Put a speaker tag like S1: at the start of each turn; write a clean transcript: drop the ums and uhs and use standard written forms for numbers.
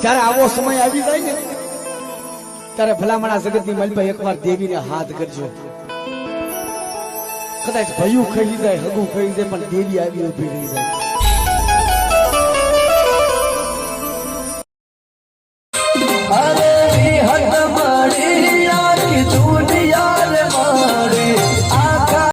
S1: ત્યારે આવો સમય આવી જાય ને ત્યારે ભલામણા જગતની માલભાઈ એકવાર દેવીને હાથ કરજો. કદાચ ભયું ખાઈ જાય, હગું ખાઈ જાય, પણ દેવી આવી ઉભી રહી જાય.